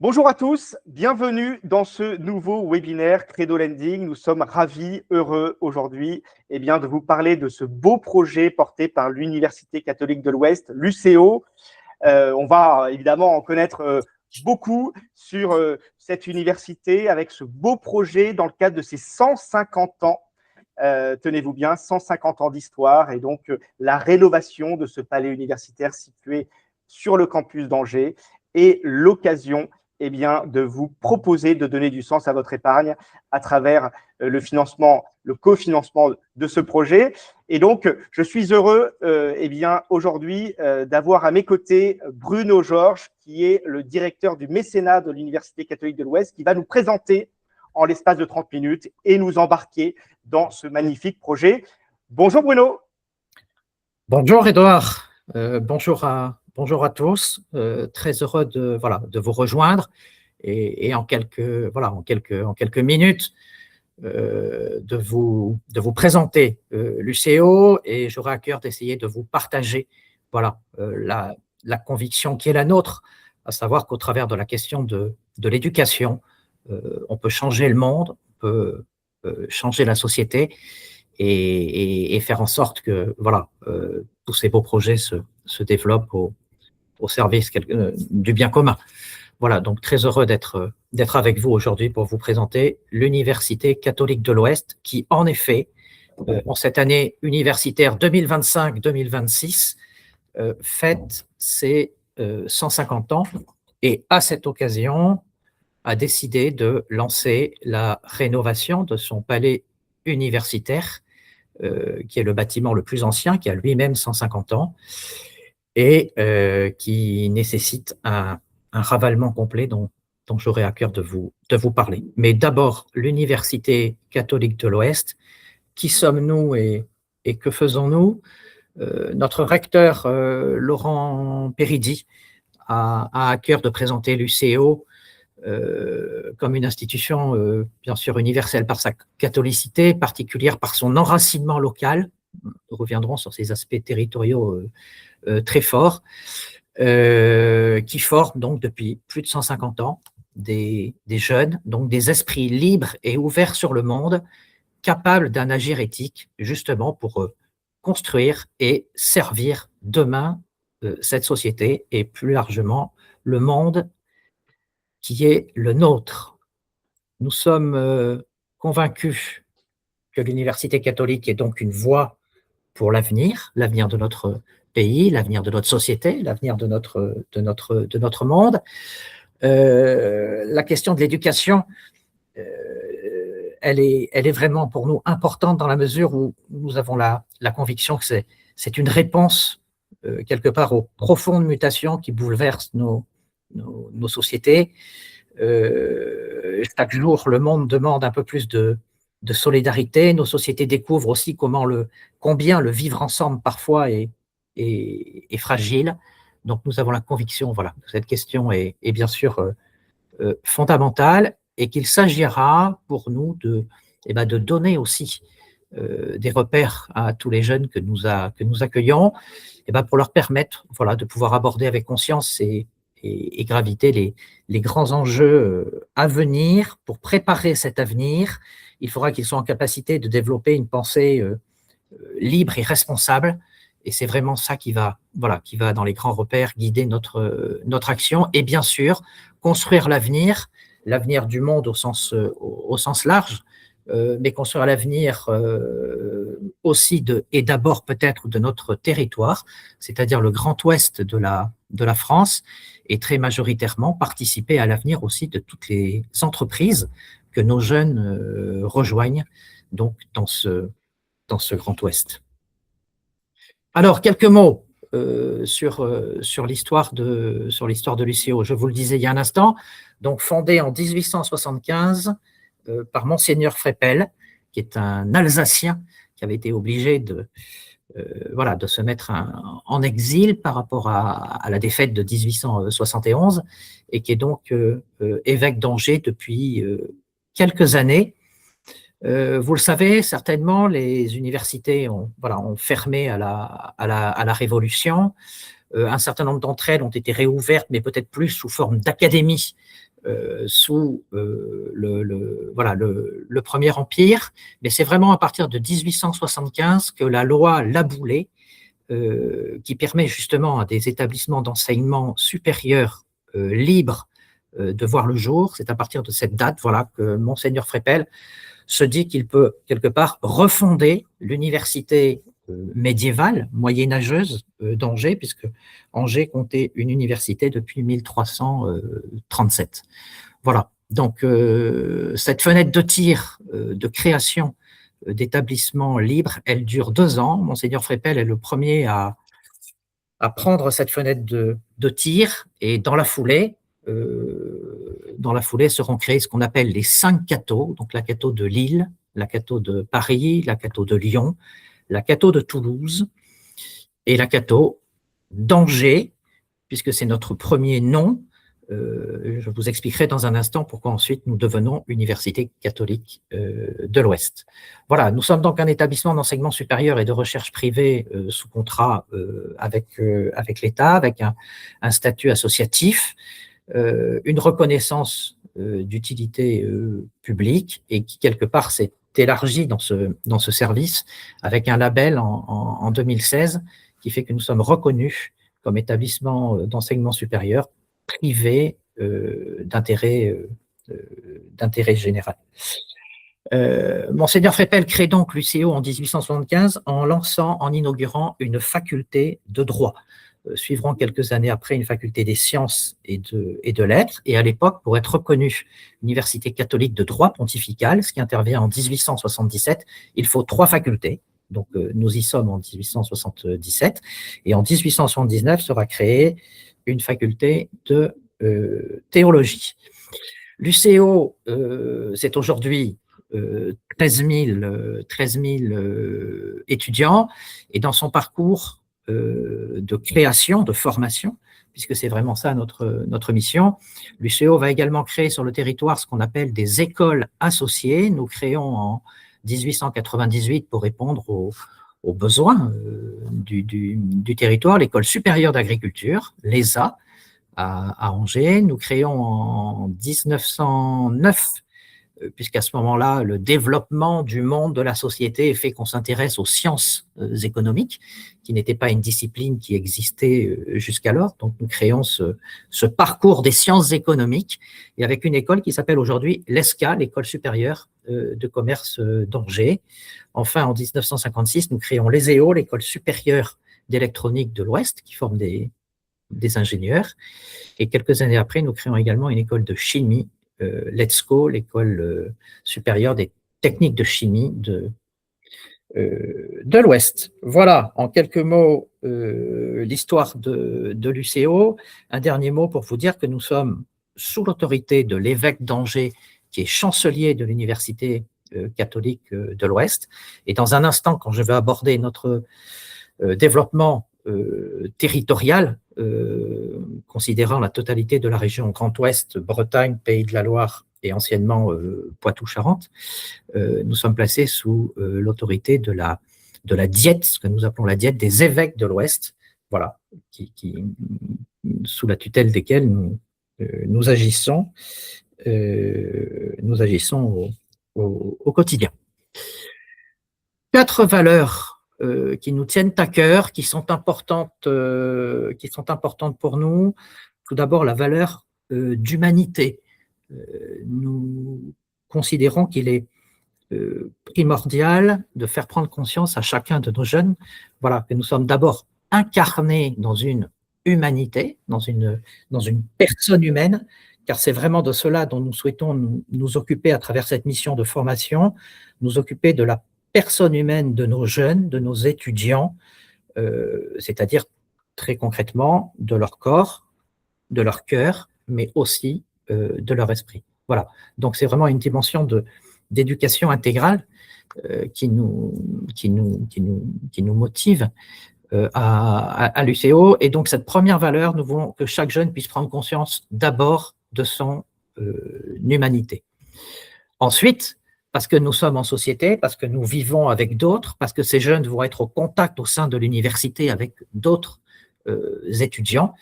Bonjour à tous, bienvenue dans ce nouveau webinaire Credo Lending. Nous sommes ravis, heureux aujourd'hui de vous parler de ce beau projet porté par l'Université catholique de l'Ouest, l'UCO. On va évidemment en connaître beaucoup sur cette université avec ce beau projet dans le cadre de ses 150 ans. Tenez-vous bien, 150 ans d'histoire et donc la rénovation de ce palais universitaire situé sur le campus d'Angers et l'occasion de vous proposer de donner du sens à votre épargne à travers le cofinancement de ce projet. Et donc, je suis heureux aujourd'hui d'avoir à mes côtés Bruno Georges, qui est le directeur du mécénat de l'Université catholique de l'Ouest, qui va nous présenter en l'espace de 30 minutes et nous embarquer dans ce magnifique projet. Bonjour Bruno. Bonjour Edouard, bonjour à tous, très heureux de vous rejoindre et en quelques minutes de vous présenter l'UCO, et j'aurai à cœur d'essayer de vous partager la conviction qui est la nôtre, à savoir qu'au travers de la question de l'éducation, on peut changer le monde, on peut changer la société et faire en sorte que tous ces beaux projets se développent au service du bien commun. Voilà, donc très heureux d'être avec vous aujourd'hui pour vous présenter l'Université catholique de l'Ouest qui, en effet, en cette année universitaire 2025-2026, fête ses 150 ans et, à cette occasion, a décidé de lancer la rénovation de son palais universitaire, qui est le bâtiment le plus ancien, qui a lui-même 150 ans, et qui nécessite un ravalement complet dont j'aurai à cœur de vous parler. Mais d'abord, l'Université catholique de l'Ouest, qui sommes-nous et que faisons-nous? Notre recteur, Laurent Péridi, a à cœur de présenter l'UCO comme une institution, bien sûr, universelle par sa catholicité, particulière par son enracinement local. Nous reviendrons sur ces aspects territoriaux très forts, qui forment donc depuis plus de 150 ans des jeunes, donc des esprits libres et ouverts sur le monde, capables d'un agir éthique, justement pour construire et servir demain cette société et plus largement le monde qui est le nôtre. Nous sommes convaincus que l'Université catholique est donc une voie pour l'avenir de notre pays, l'avenir de notre société, l'avenir de notre monde. La question de l'éducation, elle est vraiment pour nous importante dans la mesure où nous avons la conviction que c'est une réponse quelque part aux profondes mutations qui bouleversent nos sociétés. Chaque jour, le monde demande un peu plus de solidarité. Nos sociétés découvrent aussi combien le vivre ensemble parfois est fragile. Donc, nous avons la conviction que cette question est bien sûr fondamentale et qu'il s'agira pour nous de donner aussi des repères à tous les jeunes que nous accueillons, pour leur permettre de pouvoir aborder avec conscience et gravité les grands enjeux à venir. Pour préparer cet avenir, il faudra qu'ils soient en capacité de développer une pensée libre et responsable. Et c'est vraiment ça qui va dans les grands repères guider notre action. Et bien sûr, construire l'avenir du monde au sens large, mais construire l'avenir aussi et d'abord peut-être de notre territoire, c'est-à-dire le Grand Ouest de la France, et très majoritairement participer à l'avenir aussi de toutes les entreprises que nos jeunes rejoignent donc dans ce Grand Ouest. Alors, quelques mots sur l'histoire de l'UCO. Je vous le disais il y a un instant, donc fondée en 1875 par Monseigneur Freppel, qui est un Alsacien qui avait été obligé de se mettre en exil par rapport à la défaite de 1871 et qui est donc évêque d'Angers depuis quelques années. Vous le savez certainement, les universités ont fermé à la Révolution. Un certain nombre d'entre elles ont été réouvertes, mais peut-être plus sous forme d'académies sous voilà, le Premier Empire, mais c'est vraiment à partir de 1875 que la loi Laboulaye, qui permet justement à des établissements d'enseignement supérieur libres de voir le jour, c'est à partir de cette date voilà, que Monseigneur Frépel se dit qu'il peut quelque part refonder l'université médiévale, moyenâgeuse d'Angers, puisque Angers comptait une université depuis 1337. Voilà, donc cette fenêtre de tir de création d'établissements libres, elle dure 2 ans. Monseigneur Frépel est le premier à prendre cette fenêtre de tir, et dans la foulée seront créés ce qu'on appelle les 5 cathos, donc la catho de Lille, la catho de Paris, la catho de Lyon, la catho de Toulouse et la catho d'Angers, puisque c'est notre premier nom. Je vous expliquerai dans un instant pourquoi ensuite nous devenons Université catholique de l'Ouest. Voilà, nous sommes donc un établissement d'enseignement supérieur et de recherche privée sous contrat avec l'État, avec un statut associatif, une reconnaissance d'utilité publique, et qui quelque part s'est élargie dans ce service avec un label en 2016 qui fait que nous sommes reconnus comme établissement d'enseignement supérieur privé d'intérêt général. Monseigneur Frépel crée donc l'UCO en 1875 en inaugurant une faculté de droit. Suivront quelques années après une faculté des sciences et de lettres, et à l'époque, pour être reconnue Université catholique de droit pontifical, ce qui intervient en 1877, il faut 3 facultés. Donc nous y sommes en 1877, et en 1879 sera créée une faculté de théologie. L'UCO, c'est aujourd'hui 13 000 étudiants, et dans son parcours de création, de formation, puisque c'est vraiment ça notre mission, l'UCO va également créer sur le territoire ce qu'on appelle des écoles associées. Nous créons en 1898, pour répondre aux besoins du territoire, l'école supérieure d'agriculture, l'ESA, à Angers. Nous créons en 1909, puisqu'à ce moment-là, le développement du monde de la société fait qu'on s'intéresse aux sciences économiques, qui n'était pas une discipline qui existait jusqu'alors. Donc, nous créons ce parcours des sciences économiques, et avec une école qui s'appelle aujourd'hui l'ESCA, l'École supérieure de commerce d'Angers. Enfin, en 1956, nous créons l'ESEO, l'École supérieure d'électronique de l'Ouest, qui forme des ingénieurs. Et quelques années après, nous créons également une école de chimie, l'ETSCO, l'École supérieure des techniques de chimie de l'Ouest. Voilà, en quelques mots, l'histoire de l'UCO. Un dernier mot pour vous dire que nous sommes sous l'autorité de l'évêque d'Angers, qui est chancelier de l'Université catholique de l'Ouest. Et dans un instant, quand je vais aborder notre développement territorial, considérant la totalité de la région Grand Ouest, Bretagne, Pays de la Loire et anciennement Poitou-Charentes, nous sommes placés sous l'autorité de la diète, ce que nous appelons la diète des évêques de l'Ouest, voilà, sous la tutelle desquels nous agissons au quotidien. 4 valeurs qui nous tiennent à cœur, qui sont importantes pour nous. Tout d'abord, la valeur d'humanité. Nous considérons qu'il est primordial de faire prendre conscience à chacun de nos jeunes, voilà, que nous sommes d'abord incarnés dans une humanité, dans une personne humaine, car c'est vraiment de cela dont nous souhaitons nous occuper à travers cette mission de formation, nous occuper de la personne humaine de nos jeunes, de nos étudiants, c'est-à-dire très concrètement de leur corps, de leur cœur, mais aussi de leur esprit. Voilà, donc c'est vraiment une dimension d'éducation intégrale qui nous motive à l'UCO. Et donc cette première valeur, nous voulons que chaque jeune puisse prendre conscience d'abord de son humanité. Ensuite, parce que nous sommes en société, parce que nous vivons avec d'autres, parce que ces jeunes vont être au contact au sein de l'université avec d'autres étudiants,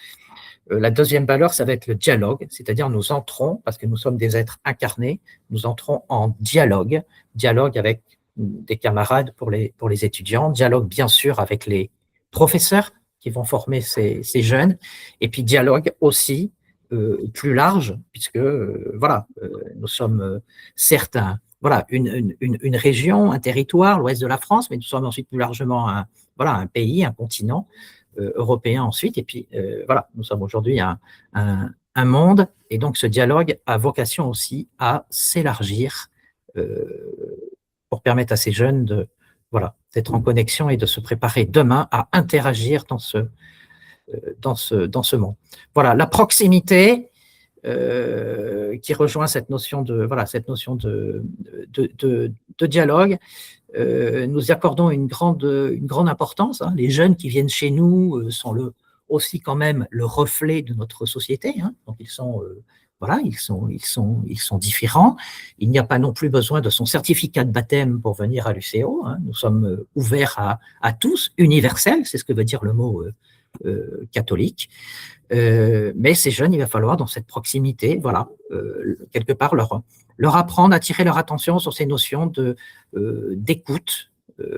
La deuxième valeur, ça va être le dialogue, c'est-à-dire nous entrons, parce que nous sommes des êtres incarnés, nous entrons en dialogue, dialogue avec des camarades pour les étudiants, dialogue bien sûr avec les professeurs qui vont former ces jeunes, et puis dialogue aussi plus large, puisque voilà, nous sommes certains, voilà, une région, un territoire, l'ouest de la France, mais nous sommes ensuite plus largement un pays, un continent européen ensuite, et puis voilà, nous sommes aujourd'hui un monde, et donc ce dialogue a vocation aussi à s'élargir pour permettre à ces jeunes de, voilà, d'être en connexion et de se préparer demain à interagir dans ce monde. Voilà, la proximité qui rejoint cette notion de, voilà, cette notion de dialogue. Nous y accordons une grande importance. Hein. Les jeunes qui viennent chez nous sont aussi quand même le reflet de notre société. Hein. Donc ils sont voilà, ils sont différents. Il n'y a pas non plus besoin de son certificat de baptême pour venir à l'UCO. Hein. Nous sommes ouverts à tous, universels, c'est ce que veut dire le mot catholique. Mais ces jeunes, il va falloir dans cette proximité, voilà, quelque part leur apprendre à tirer leur attention sur ces notions d'écoute,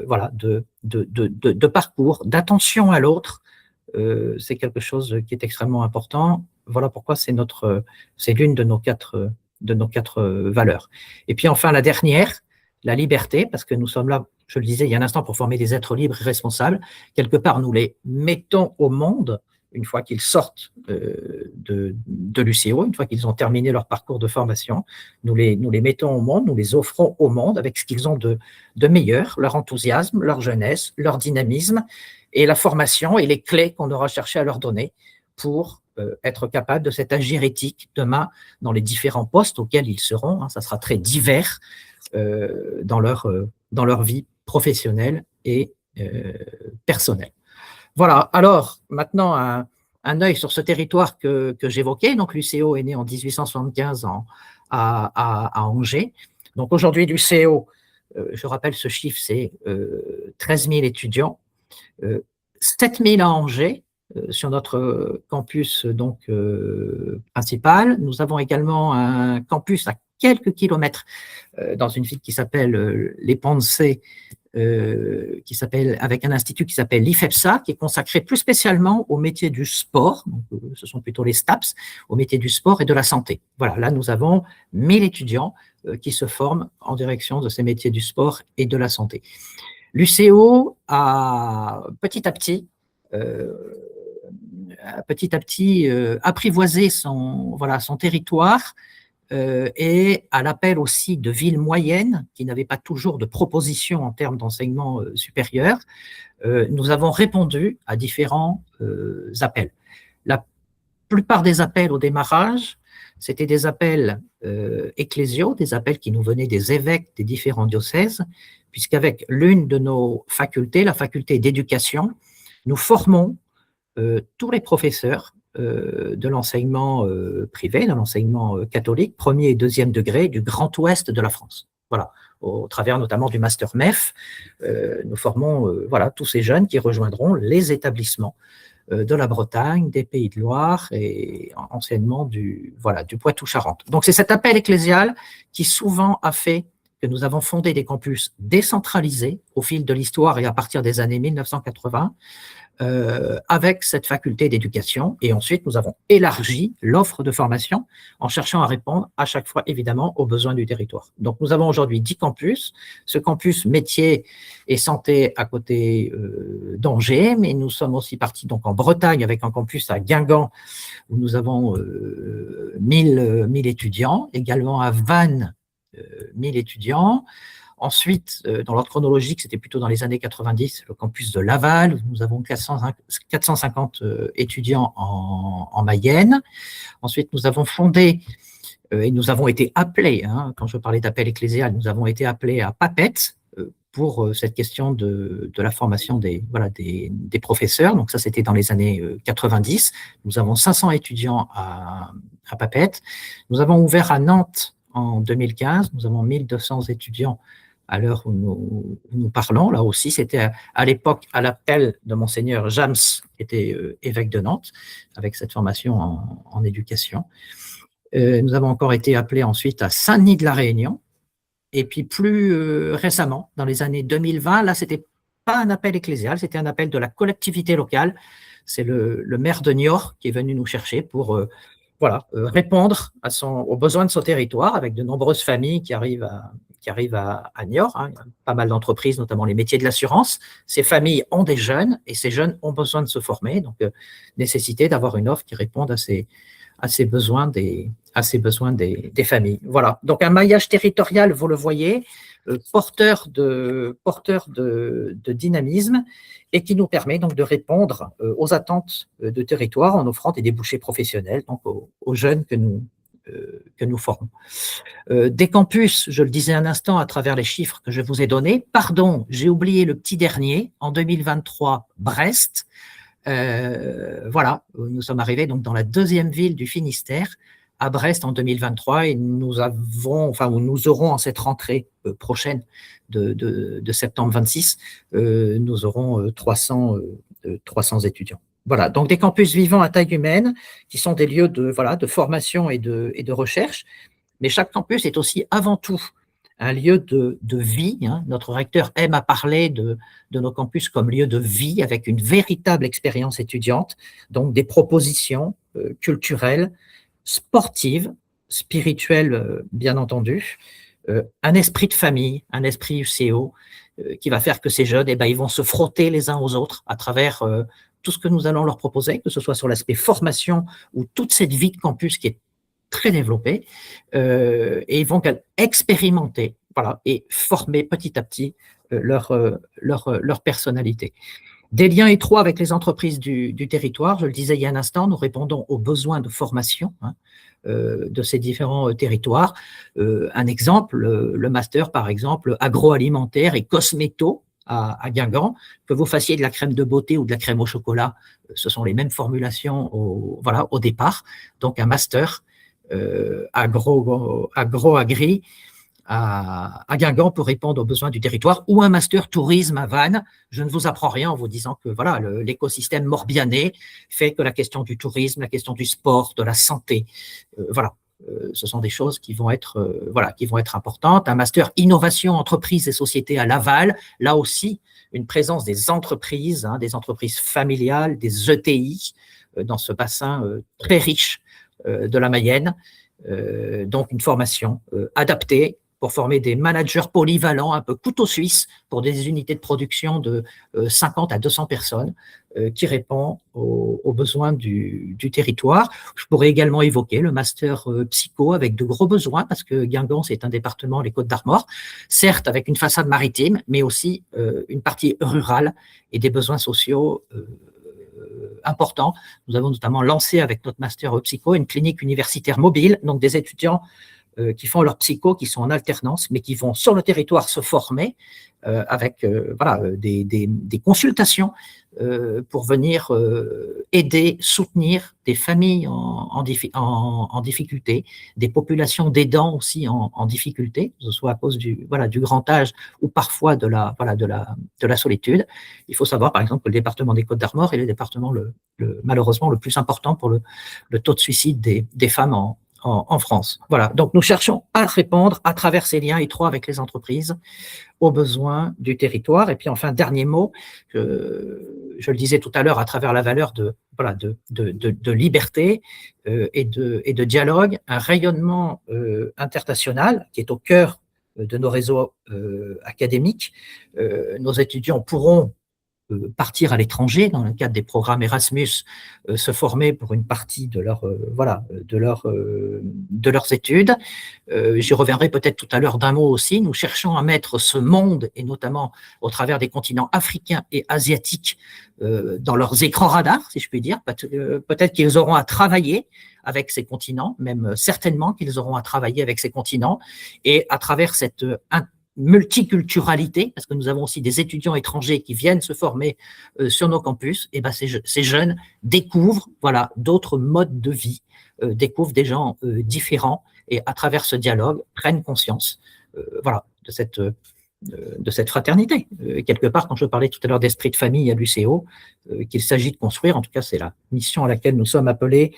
voilà, de parcours, d'attention à l'autre. C'est quelque chose qui est extrêmement important. Voilà pourquoi c'est l'une de nos quatre valeurs. Et puis enfin la dernière, la liberté, parce que nous sommes là, je le disais il y a un instant, pour former des êtres libres et responsables. Quelque part, nous les mettons au monde une fois qu'ils sortent de l'UCO, une fois qu'ils ont terminé leur parcours de formation. Nous les mettons au monde, nous les offrons au monde avec ce qu'ils ont de meilleur, leur enthousiasme, leur jeunesse, leur dynamisme et la formation et les clés qu'on aura cherché à leur donner pour être capable de cet agir éthique demain dans les différents postes auxquels ils seront. Hein, ça sera très divers dans leur vie professionnelle et personnelle. Voilà, alors maintenant un œil sur ce territoire que j'évoquais. Donc l'UCO est né en 1875 à Angers. Donc aujourd'hui l'UCO, je rappelle ce chiffre, c'est 13 000 étudiants, 7 000 à Angers, sur notre campus donc principal. Nous avons également un campus à quelques kilomètres dans une ville qui s'appelle Les Ponts-de-Cé, avec un institut qui s'appelle l'IFEPSA, qui est consacré plus spécialement au métier du sport. Donc, ce sont plutôt les STAPS, au métier du sport et de la santé. Voilà, là nous avons 1000 étudiants qui se forment en direction de ces métiers du sport et de la santé. L'UCO a petit à petit apprivoisé son territoire et à l'appel aussi de villes moyennes qui n'avaient pas toujours de propositions en termes d'enseignement supérieur. Nous avons répondu à différents appels. La plupart des appels au démarrage, c'était des appels ecclésiaux, des appels qui nous venaient des évêques des différents diocèses, puisqu'avec l'une de nos facultés, la faculté d'éducation, nous formons tous les professeurs de l'enseignement privé, de l'enseignement catholique, premier et deuxième degré du Grand Ouest de la France. Voilà, au travers notamment du Master MEF, nous formons voilà, tous ces jeunes qui rejoindront les établissements de la Bretagne, des Pays de Loire et anciennement du Poitou-Charentes. Donc c'est cet appel ecclésial qui souvent a fait que nous avons fondé des campus décentralisés au fil de l'histoire et à partir des années 1980, avec cette faculté d'éducation. Et ensuite, nous avons élargi l'offre de formation en cherchant à répondre à chaque fois, évidemment, aux besoins du territoire. Donc, nous avons aujourd'hui 10 campus. Ce campus métier et santé à côté d'Angers, mais nous sommes aussi partis donc en Bretagne avec un campus à Guingamp où nous avons 1000 étudiants, également à Vannes, 1000 étudiants. Ensuite, dans l'ordre chronologique, c'était plutôt dans les années 90, le campus de Laval, où nous avons 450 étudiants en Mayenne. Ensuite, nous avons fondé, et nous avons été appelés, hein, quand je parlais d'appel ecclésial, nous avons été appelés à Papeete pour cette question de la formation des professeurs. Donc ça, c'était dans les années 90. Nous avons 500 étudiants à Papeete. Nous avons ouvert à Nantes en 2015. Nous avons 1200 étudiants à l'heure où nous parlons. Là aussi, c'était à l'époque à l'appel de Monseigneur James, qui était évêque de Nantes, avec cette formation en éducation. Nous avons encore été appelés ensuite à Saint-Denis de la Réunion. Et puis plus récemment, dans les années 2020, là, c'était pas un appel ecclésial, c'était un appel de la collectivité locale. C'est le maire de Niort qui est venu nous chercher pour répondre aux besoins de son territoire, avec de nombreuses familles qui arrivent à Niort. Hein. Il y a pas mal d'entreprises, notamment les métiers de l'assurance. Ces familles ont des jeunes et ces jeunes ont besoin de se former. Donc, nécessité d'avoir une offre qui réponde à ces besoins des familles. Voilà. Donc, un maillage territorial, vous le voyez, porteur de dynamisme et qui nous permet donc de répondre aux attentes de territoire en offrant des débouchés professionnels donc aux jeunes que nous formons. Des campus, je le disais un instant à travers les chiffres que je vous ai donnés. Pardon, j'ai oublié le petit dernier. En 2023, Brest. Nous sommes arrivés donc dans la deuxième ville du Finistère, à Brest en 2023, et nous aurons en cette rentrée prochaine de septembre 26, nous aurons 300 étudiants. Voilà, donc des campus vivants à taille humaine, qui sont des lieux de formation et de recherche, mais chaque campus est aussi avant tout un lieu de vie. Hein. Notre recteur aime à parler de nos campus comme lieu de vie, avec une véritable expérience étudiante, donc des propositions culturelles, sportives, spirituelles, bien entendu, un esprit de famille, un esprit UCO, qui va faire que ces jeunes, ils vont se frotter les uns aux autres à travers tout ce que nous allons leur proposer, que ce soit sur l'aspect formation ou toute cette vie de campus qui est très développée, et ils vont expérimenter et former petit à petit leur personnalité. Des liens étroits avec les entreprises du territoire, je le disais il y a un instant, nous répondons aux besoins de formation de ces différents territoires. Un exemple, le master par exemple agroalimentaire et cosméto à Guingamp, que vous fassiez de la crème de beauté ou de la crème au chocolat, ce sont les mêmes formulations au départ, donc un master agri à Guingamp pour répondre aux besoins du territoire, ou un master tourisme à Vannes. Je ne vous apprends rien en vous disant que l'écosystème morbihanais fait que la question du tourisme, la question du sport, de la santé, ce sont des choses qui vont être importantes. Un master innovation, entreprises et sociétés à Laval, là aussi une présence des entreprises familiales, des ETI dans ce bassin très riche de la Mayenne. Donc une formation adaptée pour former des managers polyvalents, un peu couteau suisse, pour des unités de production de 50 à 200 personnes, qui répond aux besoins du territoire. Je pourrais également évoquer le master psycho, avec de gros besoins, parce que Guingamp, c'est un département, les Côtes-d'Armor, certes avec une façade maritime, mais aussi une partie rurale et des besoins sociaux importants. Nous avons notamment lancé avec notre master psycho une clinique universitaire mobile, donc des étudiants qui font leur psycho, qui sont en alternance, mais qui vont sur le territoire se former avec des consultations pour venir aider, soutenir des familles en difficulté, des populations d'aidants aussi en difficulté, que ce soit à cause du grand âge ou parfois de la solitude. Il faut savoir, par exemple, que le département des Côtes-d'Armor est le département malheureusement le plus important pour le taux de suicide des femmes en France. Voilà. Donc, nous cherchons à répondre à travers ces liens étroits avec les entreprises aux besoins du territoire. Et puis, enfin, dernier mot, je le disais tout à l'heure, à travers la valeur de liberté et de dialogue, un rayonnement international qui est au cœur de nos réseaux académiques. Nos étudiants pourront partir à l'étranger dans le cadre des programmes Erasmus, se former pour une partie de leurs études. J'y reviendrai peut-être tout à l'heure d'un mot aussi. Nous cherchons à mettre ce monde, et notamment au travers des continents africains et asiatiques, dans leurs écrans radars, si je puis dire. Peut-être qu'ils auront à travailler avec ces continents, même certainement qu'ils auront à travailler avec ces continents, et à travers cette multiculturalité, parce que nous avons aussi des étudiants étrangers qui viennent se former sur nos campus, et ces jeunes découvrent d'autres modes de vie, découvrent des gens différents, et à travers ce dialogue prennent conscience de cette de cette fraternité. Quelque part, quand je parlais tout à l'heure d'esprit de famille à l'UCO, qu'il s'agit de construire, en tout cas c'est la mission à laquelle nous sommes appelés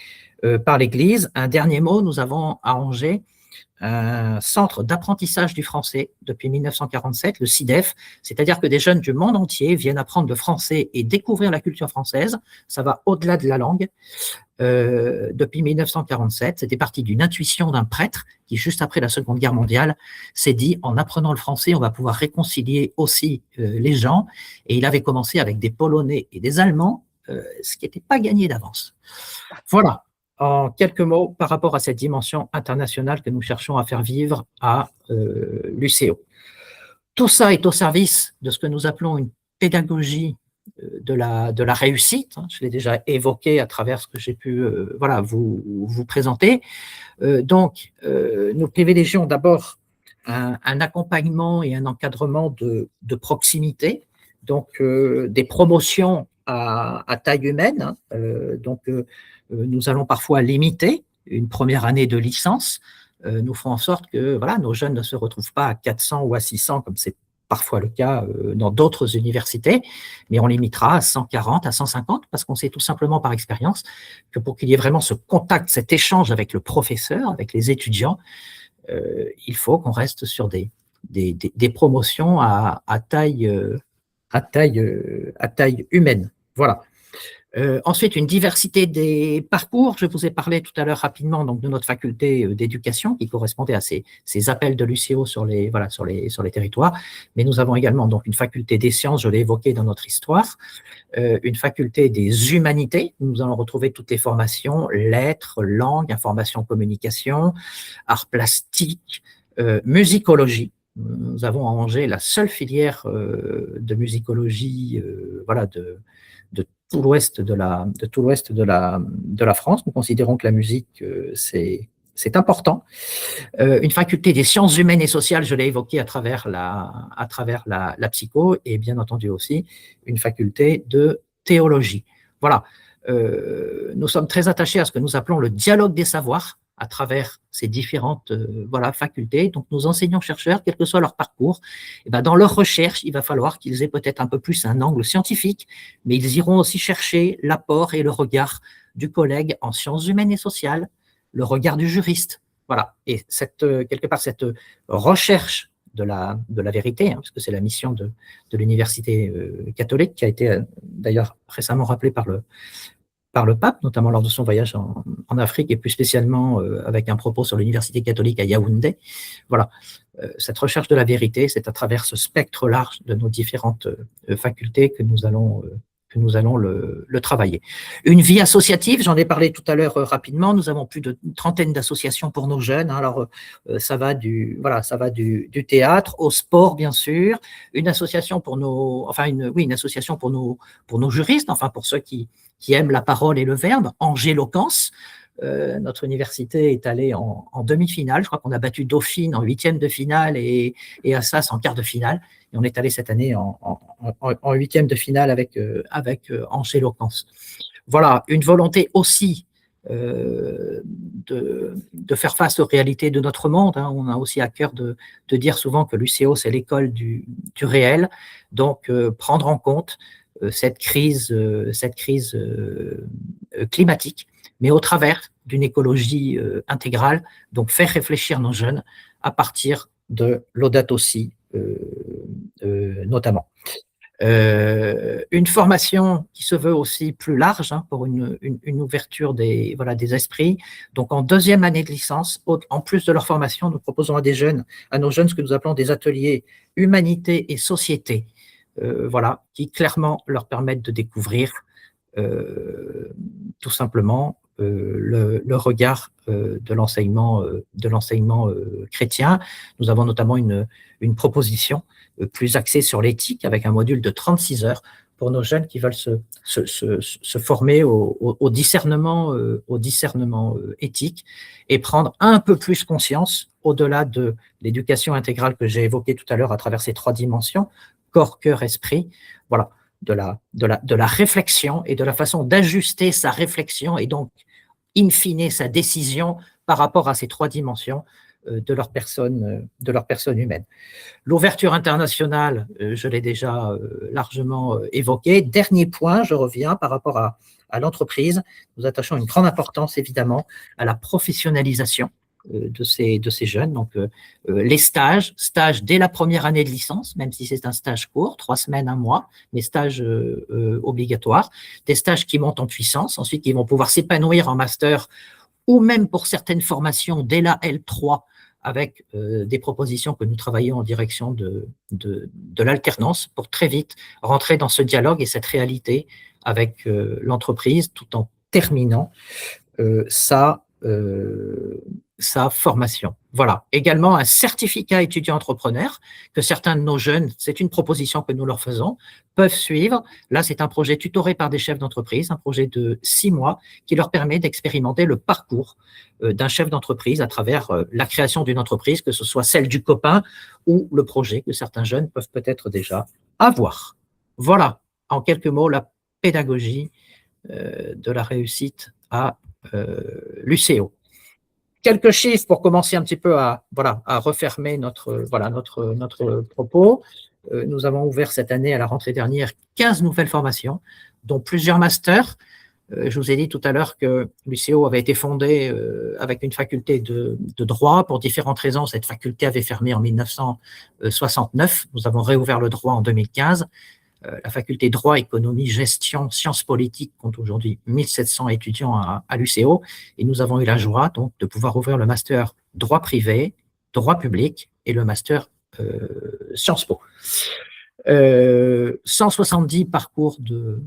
par l'Église. Un dernier mot, nous avons à Angers un centre d'apprentissage du français depuis 1947, le CIDEF, c'est-à-dire que des jeunes du monde entier viennent apprendre le français et découvrir la culture française. Ça va au-delà de la langue. Depuis 1947, c'était parti d'une intuition d'un prêtre qui, juste après la Seconde Guerre mondiale, s'est dit, en apprenant le français, on va pouvoir réconcilier aussi les gens. Et il avait commencé avec des Polonais et des Allemands, ce qui n'était pas gagné d'avance. Voilà. En quelques mots par rapport à cette dimension internationale que nous cherchons à faire vivre à l'UCO. Tout ça est au service de ce que nous appelons une pédagogie de la réussite. Je l'ai déjà évoqué à travers ce que j'ai pu vous présenter. Donc, nous privilégions d'abord un accompagnement et un encadrement de proximité, donc des promotions à taille humaine. Nous allons parfois limiter une première année de licence. Nous ferons en sorte que nos jeunes ne se retrouvent pas à 400 ou à 600, comme c'est parfois le cas dans d'autres universités, mais on limitera à 140, à 150, parce qu'on sait tout simplement par expérience que pour qu'il y ait vraiment ce contact, cet échange avec le professeur, avec les étudiants, il faut qu'on reste sur des promotions à taille humaine. Voilà. Ensuite, une diversité des parcours. Je vous ai parlé tout à l'heure rapidement donc, de notre faculté d'éducation qui correspondait à ces appels de l'UCO sur les territoires. Mais nous avons également donc, une faculté des sciences, je l'ai évoqué dans notre histoire, une faculté des humanités. Nous allons retrouver toutes les formations, lettres, langues, information, communication, arts plastiques, musicologie. Nous avons à Angers la seule filière de musicologie de tout l'ouest de la France. Nous considérons que la musique, c'est important. Une faculté des sciences humaines et sociales, je l'ai évoqué à travers la psycho, et bien entendu aussi une faculté de théologie. Voilà. Nous sommes très attachés à ce que nous appelons le dialogue des savoirs à travers ces différentes facultés. Donc, nos enseignants-chercheurs, quel que soit leur parcours, dans leur recherche, il va falloir qu'ils aient peut-être un peu plus un angle scientifique, mais ils iront aussi chercher l'apport et le regard du collègue en sciences humaines et sociales, le regard du juriste. Voilà. Et quelque part, cette recherche de la vérité, parce que c'est la mission de l'université catholique, qui a été d'ailleurs récemment rappelée par le pape, notamment lors de son voyage en Afrique, et plus spécialement avec un propos sur l'université catholique à Yaoundé. Voilà, cette recherche de la vérité, c'est à travers ce spectre large de nos différentes facultés que nous allons le travailler. Une vie associative, j'en ai parlé tout à l'heure rapidement, nous avons plus d'une trentaine d'associations pour nos jeunes. Alors, ça va du théâtre au sport, bien sûr, une association pour une association pour nos juristes, enfin pour ceux qui aiment la parole et le verbe, Angéloquence. Notre université est allée en demi-finale. Je crois qu'on a battu Dauphine en huitième de finale et Assas en quart de finale. Et on est allé cette année en huitième de finale avec Angéloquence. Voilà, une volonté aussi de faire face aux réalités de notre monde. On a aussi à cœur de dire souvent que l'UCO, c'est l'école du réel. Donc, prendre en compte cette crise climatique, mais au travers d'une écologie intégrale, donc faire réfléchir nos jeunes à partir de Laudato Si, notamment. Une formation qui se veut aussi plus large pour une ouverture des esprits. Donc, en deuxième année de licence, en plus de leur formation, nous proposons à nos jeunes ce que nous appelons des ateliers humanité et société, qui clairement leur permettent de découvrir tout simplement le regard de l'enseignement chrétien. Nous avons notamment une proposition plus axée sur l'éthique avec un module de 36 heures pour nos jeunes qui veulent se former au discernement éthique et prendre un peu plus conscience au-delà de l'éducation intégrale que j'ai évoquée tout à l'heure à travers ces trois dimensions, corps, cœur, esprit, voilà, de la réflexion et de la façon d'ajuster sa réflexion et donc, in fine, sa décision par rapport à ces trois dimensions de leur personne humaine. L'ouverture internationale, je l'ai déjà largement évoqué. Dernier point, je reviens par rapport à l'entreprise. Nous attachons une grande importance, évidemment, à la professionnalisation de ces jeunes. Donc, les stages dès la première année de licence, même si c'est un stage court, 3 semaines, 1 mois, mais stages obligatoires. Des stages qui montent en puissance, ensuite qui vont pouvoir s'épanouir en master ou même pour certaines formations dès la L3 avec des propositions que nous travaillons en direction de l'alternance pour très vite rentrer dans ce dialogue et cette réalité avec l'entreprise tout en terminant sa formation. Voilà. Également un certificat étudiant-entrepreneur que certains de nos jeunes, c'est une proposition que nous leur faisons, peuvent suivre. Là, c'est un projet tutoré par des chefs d'entreprise, un projet de 6 mois qui leur permet d'expérimenter le parcours d'un chef d'entreprise à travers la création d'une entreprise, que ce soit celle du copain ou le projet que certains jeunes peuvent peut-être déjà avoir. Voilà, en quelques mots, la pédagogie de la réussite à l'UCO. Quelques chiffres pour commencer un petit peu à refermer notre propos. Nous avons ouvert cette année, à la rentrée dernière, 15 nouvelles formations, dont plusieurs masters. Je vous ai dit tout à l'heure que l'UCO avait été fondée avec une faculté de droit. Pour différentes raisons, cette faculté avait fermé en 1969. Nous avons réouvert le droit en 2015. La faculté droit, économie, gestion, sciences politiques compte aujourd'hui 1700 étudiants à l'UCO et nous avons eu la joie donc de pouvoir ouvrir le master droit privé, droit public et le master Sciences Po. 170 parcours de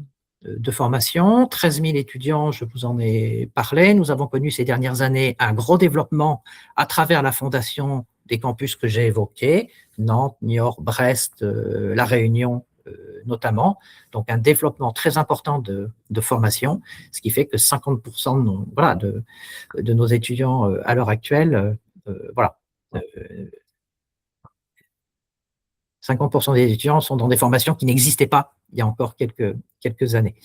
formation, 13 000 étudiants, je vous en ai parlé. Nous avons connu ces dernières années un gros développement à travers la fondation des campus que j'ai évoqués, Nantes, Niort, Brest, La Réunion, notamment, donc un développement très important de formation, ce qui fait que 50% de nos étudiants à l'heure actuelle, 50% des étudiants sont dans des formations qui n'existaient pas il y a encore quelques années.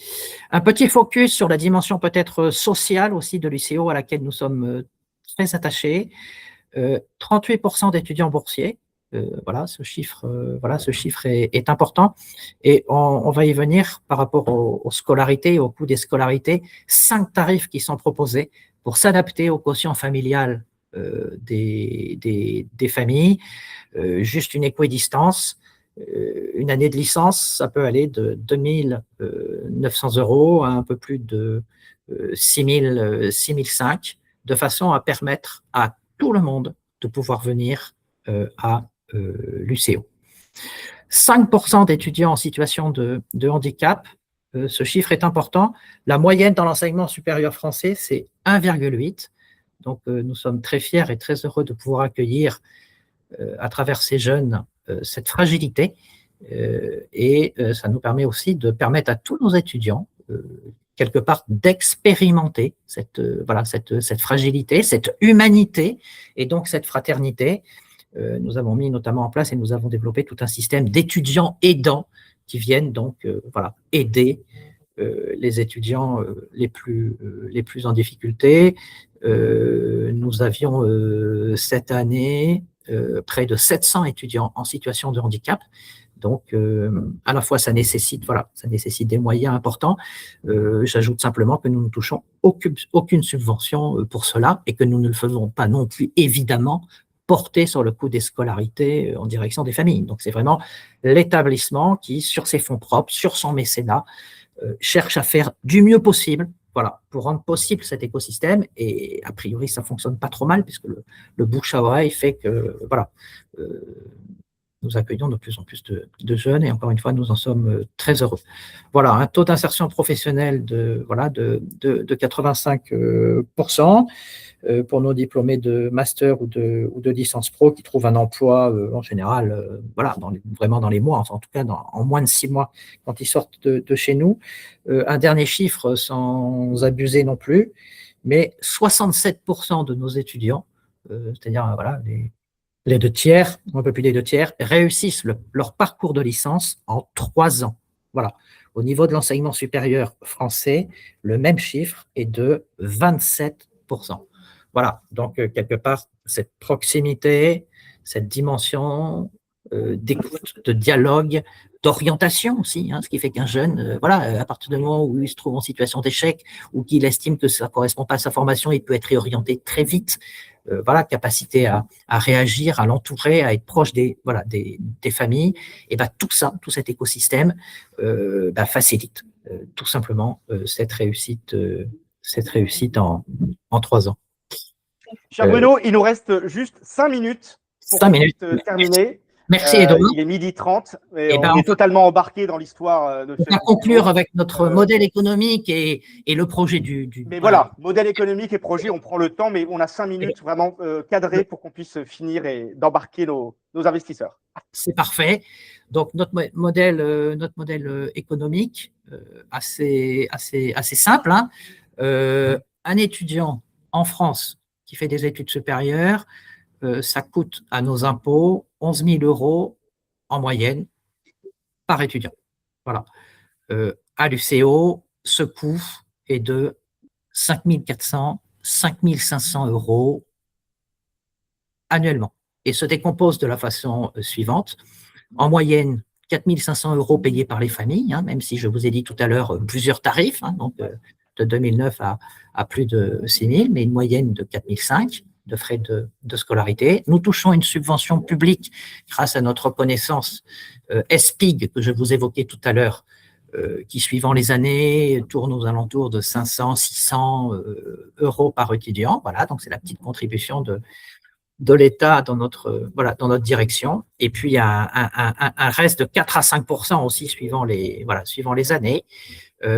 Un petit focus sur la dimension peut-être sociale aussi de l'UCO à laquelle nous sommes très attachés. 38% d'étudiants boursiers. Ce chiffre est important et on va y venir par rapport aux scolarités, au coût des scolarités. 5 tarifs qui sont proposés pour s'adapter au quotient familial des familles. Juste une équidistance. Une année de licence, ça peut aller de 2 900 € à un peu plus de 6 500, de façon à permettre à tout le monde de pouvoir venir à l'UCO. 5% d'étudiants en situation de handicap, ce chiffre est important. La moyenne dans l'enseignement supérieur français, c'est 1,8. Donc, nous sommes très fiers et très heureux de pouvoir accueillir à travers ces jeunes cette fragilité et ça nous permet aussi de permettre à tous nos étudiants quelque part d'expérimenter cette fragilité, cette humanité et donc cette fraternité. Nous avons mis notamment en place et nous avons développé tout un système d'étudiants aidants qui viennent donc aider les étudiants les plus en difficulté. Nous avions cette année près de 700 étudiants en situation de handicap. Donc, à la fois, ça nécessite des moyens importants. J'ajoute simplement que nous ne touchons aucune subvention pour cela et que nous ne le faisons pas non plus, évidemment, porter sur le coût des scolarités en direction des familles. Donc, c'est vraiment l'établissement qui, sur ses fonds propres, sur son mécénat, cherche à faire du mieux possible pour rendre possible cet écosystème. Et a priori, ça ne fonctionne pas trop mal puisque le bouche à oreille fait que nous accueillons de plus en plus de jeunes et encore une fois, nous en sommes très heureux. Voilà, un taux d'insertion professionnelle de 85% pour nos diplômés de master ou de licence pro qui trouvent un emploi en général, vraiment dans les mois, enfin en tout cas en moins de 6 mois quand ils sortent de chez nous. Un dernier chiffre sans abuser non plus, mais 67% de nos étudiants, c'est-à-dire les 2 tiers, un peu plus des 2 tiers, réussissent leur parcours de licence en 3 ans. Voilà. Au niveau de l'enseignement supérieur français, le même chiffre est de 27%. Voilà, donc quelque part, cette proximité, cette dimension d'écoute, de dialogue, d'orientation aussi, hein, ce qui fait qu'un jeune, voilà, à partir du moment où il se trouve en situation d'échec ou qu'il estime que ça ne correspond pas à sa formation, il peut être réorienté très vite. Voilà, capacité à réagir, à l'entourer, à être proche voilà, des familles. Et ben, tout ça, tout cet écosystème facilite tout simplement cette réussite en 3 ans. Cher Bruno, il nous reste juste 5 minutes pour 5 qu'on minutes. puisse terminer. Merci Edouard. Il est 12h30 et Et on est totalement embarqué dans l'histoire de ce. On va conclure avec notre modèle économique et le projet du. Mais voilà, modèle économique et projet, on prend le temps, mais on a 5 minutes vraiment cadrées pour qu'on puisse finir et d'embarquer nos investisseurs. C'est parfait. Donc notre modèle économique assez simple. Hein. Un étudiant en France qui fait des études supérieures, ça coûte à nos impôts 11 000 € en moyenne par étudiant. Voilà. À l'UCO, ce coût est de 5 400, 5 500 € annuellement et se décompose de la façon suivante. En moyenne, 4 500 € payés par les familles, hein, même si je vous ai dit tout à l'heure plusieurs tarifs, hein, donc de 2009 à plus de 6 000, mais une moyenne de 4 500 de frais de scolarité. Nous touchons une subvention publique grâce à notre reconnaissance SPIG que je vous évoquais tout à l'heure, qui, suivant les années, tourne aux alentours de 500, 600 € par étudiant. Voilà, donc c'est la petite contribution de l'État dans notre direction. Et puis, un reste de 4 à 5% aussi suivant les années,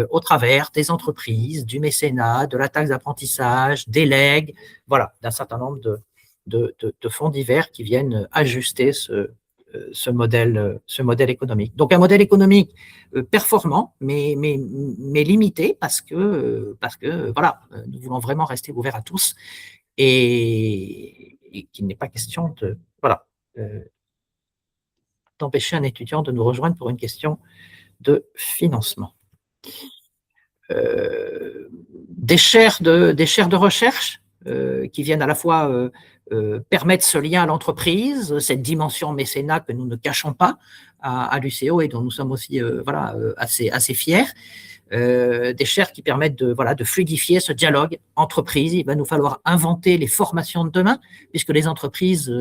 au travers des entreprises, du mécénat, de la taxe d'apprentissage, des legs, voilà, d'un certain nombre de fonds divers qui viennent ajuster ce modèle économique. Donc, un modèle économique performant, mais limité parce que voilà, nous voulons vraiment rester ouverts à tous et qu'il n'est pas question d'empêcher un étudiant de nous rejoindre pour une question de financement. Des chaires de recherche qui viennent à la fois permettre ce lien à l'entreprise, cette dimension mécénat que nous ne cachons pas à l'UCO et dont nous sommes aussi assez fiers. Des chaires qui permettent de fluidifier ce dialogue entreprise. Il va nous falloir inventer les formations de demain, puisque les entreprises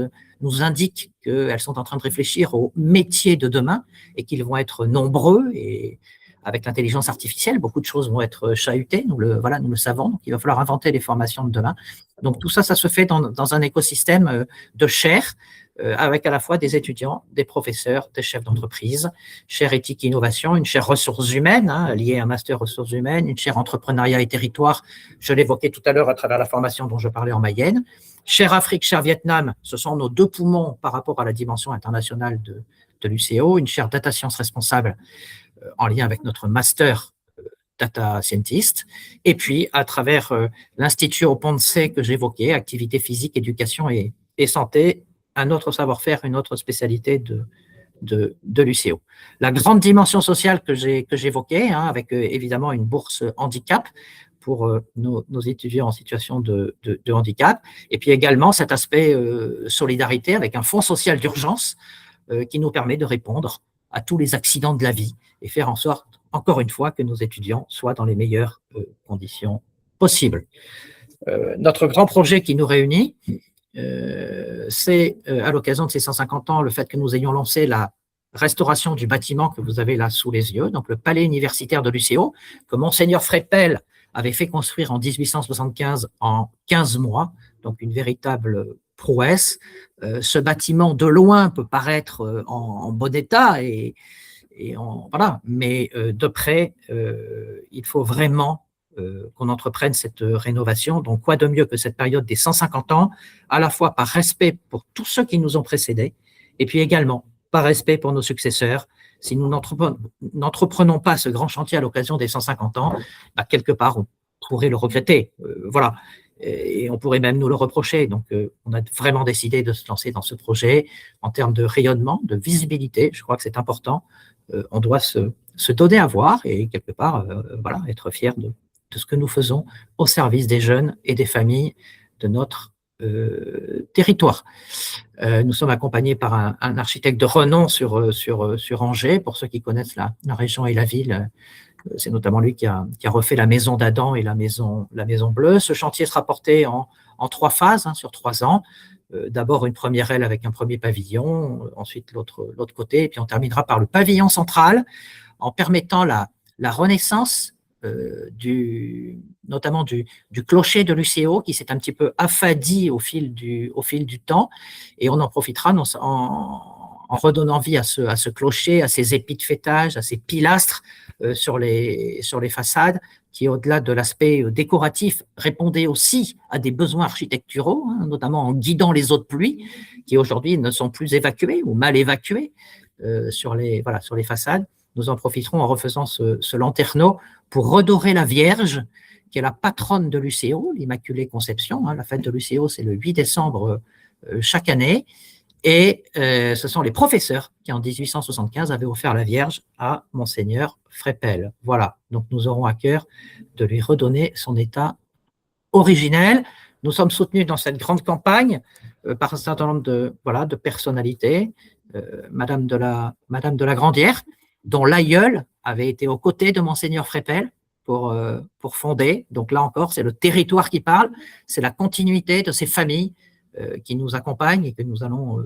nous indiquent qu'elles sont en train de réfléchir aux métiers de demain et qu'ils vont être nombreux. Et avec l'intelligence artificielle, beaucoup de choses vont être chahutées, nous le savons. Donc, il va falloir inventer les formations de demain. Donc, tout ça, ça se fait dans un écosystème de chaires, avec à la fois des étudiants, des professeurs, des chefs d'entreprise, chaire éthique et innovation, une chaire ressources humaines, hein, liée à un master ressources humaines, une chaire entrepreneuriat et territoire, je l'évoquais tout à l'heure à travers la formation dont je parlais en Mayenne, chaire Afrique, chaire Vietnam, ce sont nos deux poumons par rapport à la dimension internationale de l'UCO, une chaire data science responsable en lien avec notre master data scientist, et puis à travers l'Institut Oponce que j'évoquais, activité physique, éducation et santé, un autre savoir-faire, une autre spécialité de l'UCO. La grande dimension sociale que j'évoquais, hein, avec évidemment une bourse handicap pour nos étudiants en situation de handicap, et puis également cet aspect solidarité avec un fonds social d'urgence qui nous permet de répondre à tous les accidents de la vie et faire en sorte, encore une fois, que nos étudiants soient dans les meilleures conditions possibles. Notre grand projet qui nous réunit, c'est à l'occasion de ces 150 ans, le fait que nous ayons lancé la restauration du bâtiment que vous avez là sous les yeux, donc le palais universitaire de l'UCO, que Monseigneur Frépel avait fait construire en 1875 en 15 mois, donc une véritable prouesse. Ce bâtiment, de loin, peut paraître en bon état, voilà, mais de près, il faut vraiment qu'on entreprenne cette rénovation. Donc, quoi de mieux que cette période des 150 ans, à la fois par respect pour tous ceux qui nous ont précédés, et puis également par respect pour nos successeurs. Si nous n'entreprenons pas ce grand chantier à l'occasion des 150 ans, quelque part, on pourrait le regretter. Voilà. Et on pourrait même nous le reprocher. Donc, on a vraiment décidé de se lancer dans ce projet en termes de rayonnement, de visibilité. Je crois que c'est important. On doit se donner à voir et quelque part, être fier de ce que nous faisons au service des jeunes et des familles notre territoire. Nous sommes accompagnés par un architecte de renom sur Angers. Pour ceux qui connaissent la région et la ville, c'est notamment lui qui a refait la maison d'Adam et la maison bleue. Ce chantier sera porté en 3 phases, sur 3 ans. D'abord une première aile avec un premier pavillon, ensuite l'autre côté, et puis on terminera par le pavillon central en permettant la renaissance notamment du clocher de l'UCO qui s'est un petit peu affadi au fil du temps, et on en profitera en redonnant vie à ce clocher, à ces épis de faîtage, à ces pilastres sur les façades qui, au-delà de l'aspect décoratif, répondaient aussi à des besoins architecturaux, notamment en guidant les eaux de pluie qui aujourd'hui ne sont plus évacuées ou mal évacuées sur les façades. Nous en profiterons en refaisant ce lanterneau pour redorer la Vierge, qui est la patronne de l'UCO, l'Immaculée Conception. La fête de l'UCO, c'est le 8 décembre chaque année. Et ce sont les professeurs qui, en 1875, avaient offert la Vierge à Monseigneur Frépel. Voilà, donc nous aurons à cœur de lui redonner son état originel. Nous sommes soutenus dans cette grande campagne par un certain nombre de personnalités. Madame de la Grandière, dont l'aïeul avait été aux côtés de Monseigneur Frépel pour fonder. Donc là encore, c'est le territoire qui parle, c'est la continuité de ces familles qui nous accompagnent et que nous allons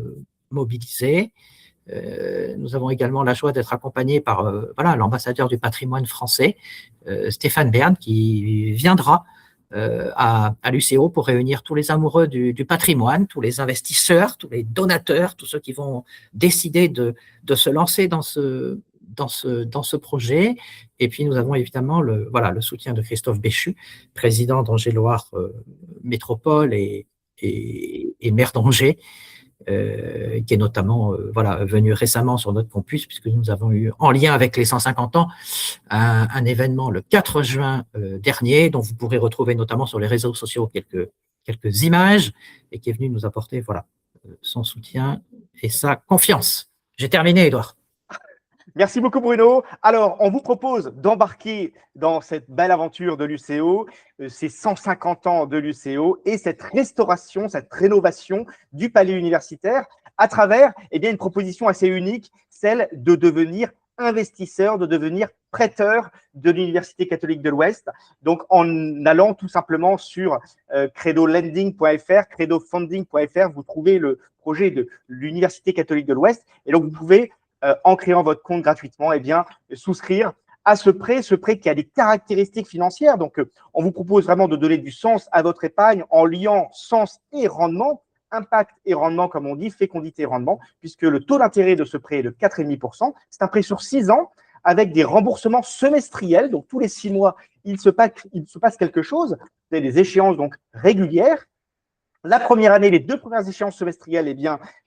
mobiliser. Nous avons également la joie d'être accompagnés par l'ambassadeur du patrimoine français, Stéphane Bern, qui viendra à l'UCO pour réunir tous les amoureux du patrimoine, tous les investisseurs, tous les donateurs, tous ceux qui vont décider de se lancer dans ce projet. Et puis nous avons évidemment le soutien de Christophe Béchu, président d'Angers-Loire Métropole et maire d'Angers, qui est notamment venu récemment sur notre campus, puisque nous avons eu, en lien avec les 150 ans, un événement le 4 juin dernier, dont vous pourrez retrouver notamment sur les réseaux sociaux quelques images, et qui est venu nous apporter son soutien et sa confiance. J'ai terminé, Édouard. Merci beaucoup, Bruno. Alors, on vous propose d'embarquer dans cette belle aventure de l'UCO, ces 150 ans de l'UCO et cette restauration, cette rénovation du palais universitaire à travers une proposition assez unique, celle de devenir investisseur, de devenir prêteur de l'Université catholique de l'Ouest. Donc, en allant tout simplement sur credolending.fr, credofunding.fr, vous trouvez le projet de l'Université catholique de l'Ouest. Et donc, vous pouvez en créant votre compte gratuitement, souscrire à ce prêt qui a des caractéristiques financières. Donc, on vous propose vraiment de donner du sens à votre épargne en liant sens et rendement, impact et rendement, comme on dit, fécondité et rendement, puisque le taux d'intérêt de ce prêt est de 4,5%. C'est un prêt sur 6 ans avec des remboursements semestriels. Donc, tous les 6 mois, il se passe quelque chose. Vous avez des échéances donc régulières. La première année, les 2 premières échéances semestrielles,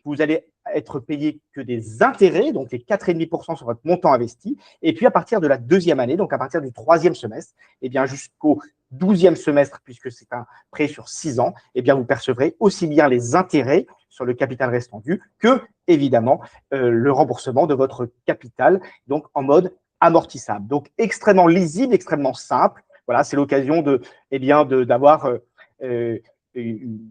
vous allez être payé que des intérêts, donc les 4,5% sur votre montant investi. Et puis, à partir de la 2e année, donc à partir du 3e semestre, jusqu'au 12e semestre, puisque c'est un prêt sur 6 ans, vous percevrez aussi bien les intérêts sur le capital restant dû que, évidemment, le remboursement de votre capital, donc en mode amortissable. Donc, extrêmement lisible, extrêmement simple. Voilà, c'est l'occasion d'avoir une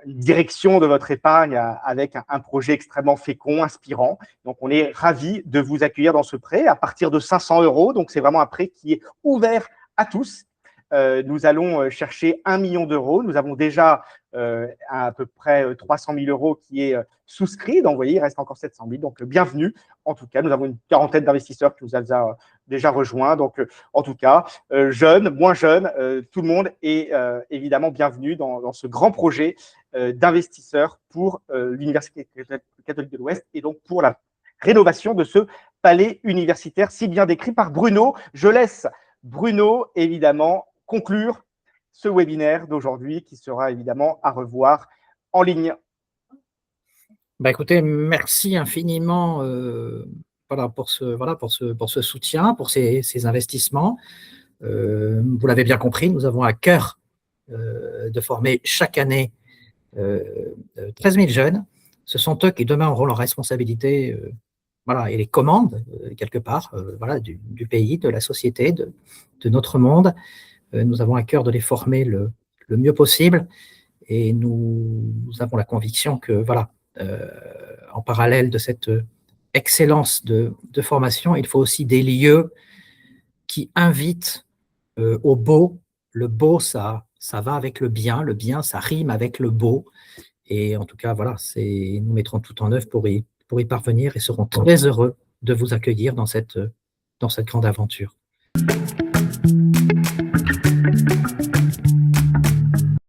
direction de votre épargne avec un projet extrêmement fécond, inspirant. Donc, on est ravis de vous accueillir dans ce prêt à partir de 500 €. Donc, c'est vraiment un prêt qui est ouvert à tous. Nous allons chercher 1 million d'euros. Nous avons déjà à peu près 300 000 € qui est souscrit. Donc, vous voyez, il reste encore 700 000. Donc, bienvenue. En tout cas, nous avons une quarantaine d'investisseurs qui nous ont déjà rejoints. Donc, en tout cas, jeunes, moins jeunes, tout le monde est évidemment bienvenu dans ce grand projet d'investisseurs pour l'Université catholique de l'Ouest et donc pour la rénovation de ce palais universitaire si bien décrit par Bruno. Je laisse Bruno, évidemment, conclure ce webinaire d'aujourd'hui qui sera évidemment à revoir en ligne. Écoutez, merci infiniment pour ce soutien, pour ces investissements. Vous l'avez bien compris, nous avons à cœur de former chaque année 13 000 jeunes. Ce sont eux qui demain auront leur responsabilité et les commandes quelque part du pays, de la société, de notre monde. Nous avons à cœur de les former le mieux possible Et nous avons la conviction que, voilà, en parallèle de cette excellence de formation, il faut aussi des lieux qui invitent au beau. Le beau, ça va avec le bien, ça rime avec le beau. Et en tout cas, voilà, nous mettrons tout en œuvre pour y parvenir et serons très heureux de vous accueillir dans cette grande aventure.